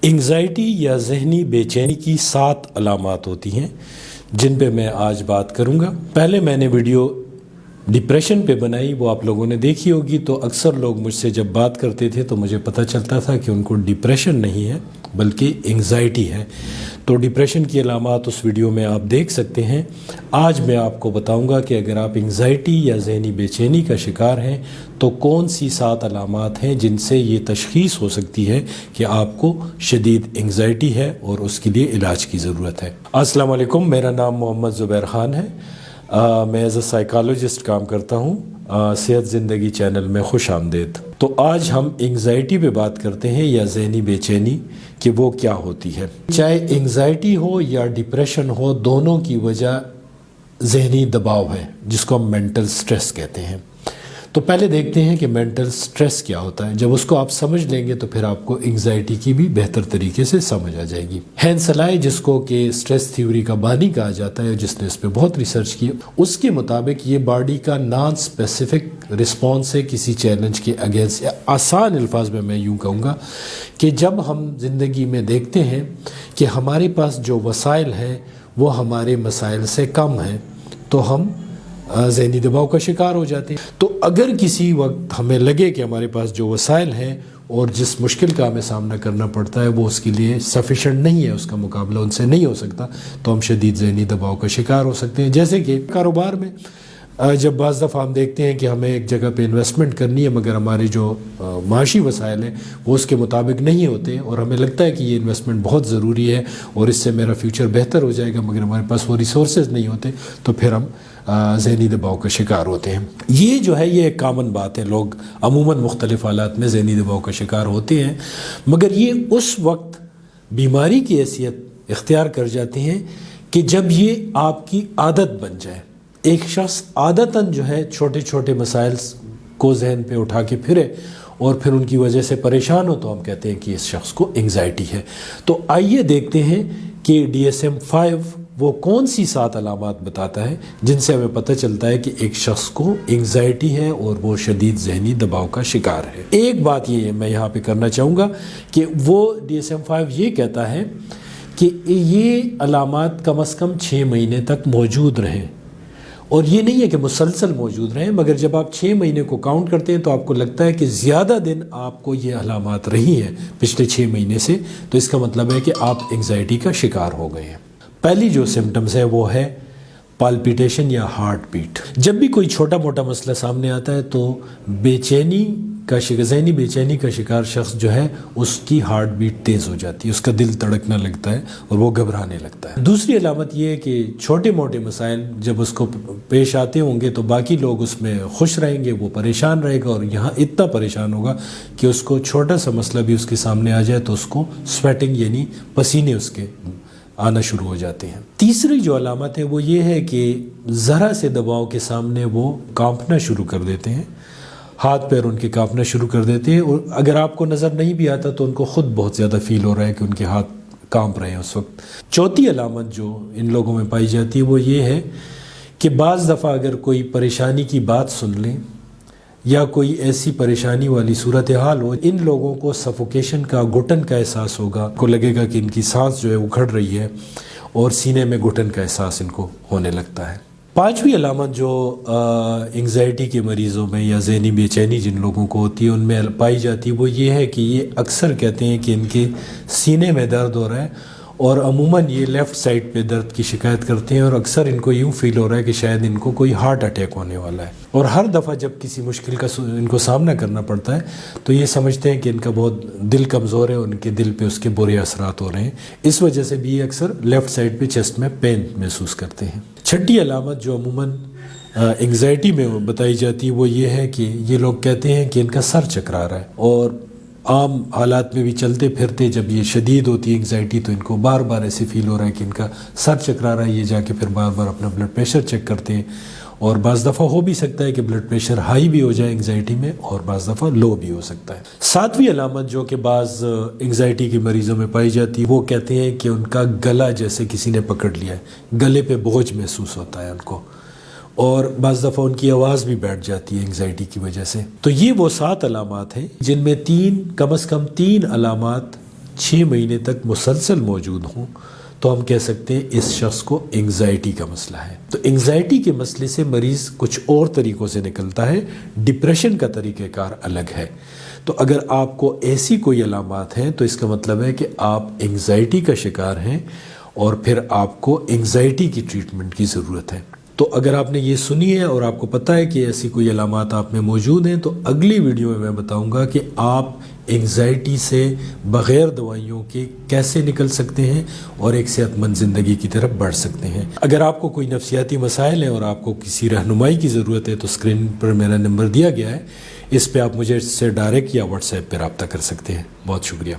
Anxiety یا ذہنی بے چینی کی 7 علامات ہوتی ہیں جن پہ میں آج بات کروں گا۔ پہلے میں نے ویڈیو ڈپریشن پہ بنائی، وہ آپ لوگوں نے دیکھی ہوگی، تو اکثر لوگ مجھ سے جب بات کرتے تھے تو مجھے پتہ چلتا تھا کہ ان کو ڈپریشن نہیں ہے بلکہ انگزائٹی ہے۔ تو ڈپریشن کی علامات اس ویڈیو میں آپ دیکھ سکتے ہیں۔ آج میں آپ کو بتاؤں گا کہ اگر آپ انگزائٹی یا ذہنی بے چینی کا شکار ہیں تو کون سی 7 علامات ہیں جن سے یہ تشخیص ہو سکتی ہے کہ آپ کو شدید انگزائٹی ہے اور اس کے لیے علاج کی ضرورت ہے۔ السلام علیکم، میرا نام محمد زبیر خان ہے۔ میں ایز اے سائیکالوجسٹ کام کرتا ہوں۔ صحت زندگی چینل میں خوش آمدید۔ تو آج ہم انگزائٹی پہ بات کرتے ہیں یا ذہنی بے چینی کہ وہ کیا ہوتی ہے۔ چاہے انگزائٹی ہو یا ڈپریشن ہو، دونوں کی وجہ ذہنی دباؤ ہے جس کو ہم مینٹل سٹریس کہتے ہیں۔ تو پہلے دیکھتے ہیں کہ مینٹل سٹریس کیا ہوتا ہے۔ جب اس کو آپ سمجھ لیں گے تو پھر آپ کو انگزائٹی کی بھی بہتر طریقے سے سمجھ آ جائے گی۔ ہینسلائے، جس کو کہ سٹریس تھیوری کا بانی کہا جاتا ہے، جس نے اس پہ بہت ریسرچ کی، اس کے مطابق یہ باڈی کا نان اسپیسیفک رسپانس ہے کسی چیلنج کے اگینسٹ۔ آسان الفاظ میں یوں کہوں گا کہ جب ہم زندگی میں دیکھتے ہیں کہ ہمارے پاس جو وسائل ہیں وہ ہمارے مسائل سے کم ہیں تو ہم ذہنی دباؤ کا شکار ہو جاتے ہیں۔ تو اگر کسی وقت ہمیں لگے کہ ہمارے پاس جو وسائل ہیں اور جس مشکل کا ہمیں سامنا کرنا پڑتا ہے وہ اس کے لیے سفیشینٹ نہیں ہے، اس کا مقابلہ ان سے نہیں ہو سکتا، تو ہم شدید ذہنی دباؤ کا شکار ہو سکتے ہیں۔ جیسے کہ کاروبار میں جب بعض دفعہ ہم دیکھتے ہیں کہ ہمیں ایک جگہ پہ انویسٹمنٹ کرنی ہے مگر ہمارے جو معاشی وسائل ہیں وہ اس کے مطابق نہیں ہوتے اور ہمیں لگتا ہے کہ یہ انویسٹمنٹ بہت ضروری ہے اور اس سے میرا فیوچر بہتر ہو جائے گا، مگر ہمارے پاس وہ ریسورسز نہیں ہوتے، تو پھر ہم ذہنی دباؤ کا شکار ہوتے ہیں۔ یہ جو ہے یہ ایک کامن بات ہے، لوگ عموماً مختلف حالات میں ذہنی دباؤ کا شکار ہوتے ہیں، مگر یہ اس وقت بیماری کی حیثیت اختیار کر جاتے ہیں کہ جب یہ آپ کی عادت بن جائے۔ ایک شخص عادتاً جو ہے چھوٹے چھوٹے مسائل کو ذہن پہ اٹھا کے پھرے اور پھر ان کی وجہ سے پریشان ہو تو ہم کہتے ہیں کہ اس شخص کو انگزائٹی ہے۔ تو آئیے دیکھتے ہیں کہ DSM-5 وہ کون سی 7 علامات بتاتا ہے جن سے ہمیں پتہ چلتا ہے کہ ایک شخص کو انگزائٹی ہے اور وہ شدید ذہنی دباؤ کا شکار ہے۔ ایک بات یہ میں یہاں پہ کرنا چاہوں گا کہ وہ DSM-5 یہ کہتا ہے کہ یہ علامات کم از کم 6 مہینے تک موجود رہیں، اور یہ نہیں ہے کہ مسلسل موجود رہیں، مگر جب آپ 6 مہینے کو کاؤنٹ کرتے ہیں تو آپ کو لگتا ہے کہ زیادہ دن آپ کو یہ علامات رہی ہیں پچھلے 6 مہینے سے، تو اس کا مطلب ہے کہ آپ انگزائٹی کا شکار ہو گئے ہیں۔ پہلی جو سمٹمز ہے وہ ہے پالپیٹیشن یا ہارٹ بیٹ۔ جب بھی کوئی چھوٹا موٹا مسئلہ سامنے آتا ہے تو ذہنی بے چینی کا شکار شخص جو ہے اس کی ہارٹ بیٹ تیز ہو جاتی ہے، اس کا دل تڑکنا لگتا ہے اور وہ گھبرانے لگتا ہے۔ دوسری علامت یہ ہے کہ چھوٹے موٹے مسائل جب اس کو پیش آتے ہوں گے تو باقی لوگ اس میں خوش رہیں گے، وہ پریشان رہے گا، اور یہاں اتنا پریشان ہوگا کہ اس کو چھوٹا سا مسئلہ بھی اس کے سامنے آ جائے تو اس کو سویٹنگ یعنی پسینے اس کے آنا شروع ہو جاتے ہیں۔ تیسری جو علامت ہے وہ یہ ہے کہ ذرا سے دباؤ کے سامنے وہ کانپنا شروع کر دیتے ہیں، ہاتھ پیر ان کے کانپنا شروع کر دیتے ہیں، اور اگر آپ کو نظر نہیں بھی آتا تو ان کو خود بہت زیادہ فیل ہو رہا ہے کہ ان کے ہاتھ کانپ رہے ہیں اس وقت۔ چوتھی علامت جو ان لوگوں میں پائی جاتی ہے وہ یہ ہے کہ بعض دفعہ اگر کوئی پریشانی کی بات سن لیں یا کوئی ایسی پریشانی والی صورتحال ہو، ان لوگوں کو سفوکیشن کا، گھٹن کا احساس ہوگا، کو لگے گا کہ ان کی سانس جو ہے اکھڑ رہی ہے اور سینے میں گھٹن کا احساس ان کو ہونے لگتا ہے۔ پانچویں علامت جو انگزائٹی کے مریضوں میں یا ذہنی بے چینی جن لوگوں کو ہوتی ہے ان میں پائی جاتی ہے وہ یہ ہے کہ یہ اکثر کہتے ہیں کہ ان کے سینے میں درد ہو رہا ہے، اور عموماً یہ لیفٹ سائڈ پہ درد کی شکایت کرتے ہیں، اور اکثر ان کو یوں فیل ہو رہا ہے کہ شاید ان کو کوئی ہارٹ اٹیک ہونے والا ہے، اور ہر دفعہ جب کسی مشکل کا ان کو سامنا کرنا پڑتا ہے تو یہ سمجھتے ہیں کہ ان کا بہت دل کمزور ہے، اور ان کے دل پہ اس کے برے اثرات ہو رہے ہیں، اس وجہ سے بھی یہ اکثر لیفٹ سائڈ پہ چیسٹ میں پین محسوس کرتے ہیں۔ چھٹی علامت جو عموماً انگزائٹی میں بتائی جاتی ہے وہ یہ ہے کہ یہ لوگ کہتے ہیں کہ ان کا سر چکرا رہا ہے، اور عام حالات میں بھی چلتے پھرتے جب یہ شدید ہوتی ہے انگزائٹی تو ان کو بار بار ایسے فیل ہو رہا ہے کہ ان کا سر چکرا رہا ہے۔ یہ جا کے پھر بار بار اپنا بلڈ پریشر چیک کرتے ہیں، اور بعض دفعہ ہو بھی سکتا ہے کہ بلڈ پریشر ہائی بھی ہو جائے انگزائٹی میں، اور بعض دفعہ لو بھی ہو سکتا ہے۔ ساتویں علامت جو کہ بعض انگزائٹی کے مریضوں میں پائی جاتی ہے وہ کہتے ہیں کہ ان کا گلا جیسے کسی نے پکڑ لیا ہے، گلے پہ بوجھ محسوس ہوتا ہے ان کو، اور بعض دفعہ ان کی آواز بھی بیٹھ جاتی ہے انگزائٹی کی وجہ سے۔ تو یہ وہ 7 علامات ہیں جن میں کم از کم 3 علامات 6 مہینے تک مسلسل موجود ہوں تو ہم کہہ سکتے ہیں اس شخص کو انگزائٹی کا مسئلہ ہے۔ تو انگزائٹی کے مسئلے سے مریض کچھ اور طریقوں سے نکلتا ہے، ڈپریشن کا طریقہ کار الگ ہے۔ تو اگر آپ کو ایسی کوئی علامات ہیں تو اس کا مطلب ہے کہ آپ انگزائٹی کا شکار ہیں اور پھر آپ کو انگزائٹی کی ٹریٹمنٹ کی ضرورت ہے۔ تو اگر آپ نے یہ سنی ہے اور آپ کو پتہ ہے کہ ایسی کوئی علامات آپ میں موجود ہیں تو اگلی ویڈیو میں بتاؤں گا کہ آپ انگزائٹی سے بغیر دوائیوں کے کیسے نکل سکتے ہیں اور ایک صحت مند زندگی کی طرف بڑھ سکتے ہیں۔ اگر آپ کو کوئی نفسیاتی مسائل ہیں اور آپ کو کسی رہنمائی کی ضرورت ہے تو اسکرین پر میرا نمبر دیا گیا ہے، اس پہ آپ مجھے اس سے ڈائریکٹ یا واٹس ایپ پہ رابطہ کر سکتے ہیں۔ بہت شکریہ۔